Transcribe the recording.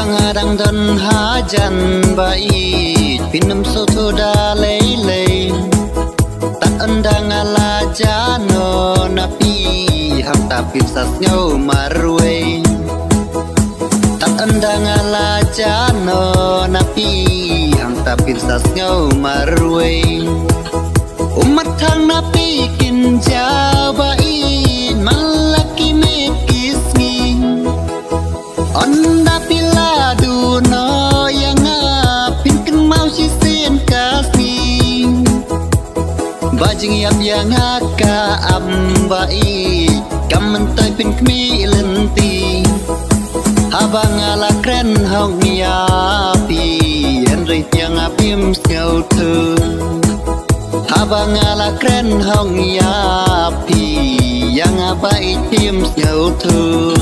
Habang dan hajan bait pinam soto dalay tak endang ala jano napi ham tapip sas nhau marwe tak endang ala jano napi ham tapip sas nhau marwe umat thang napi kin jabain malaki mekisngi onda pila duno yang apin ken mau si sen kasih bajing yap yang aka ambai kamentai pin kmi lenti habang ala kren hong yapi henry yang apim skau tu habang ala kren hong yapi yang abai tim skau tu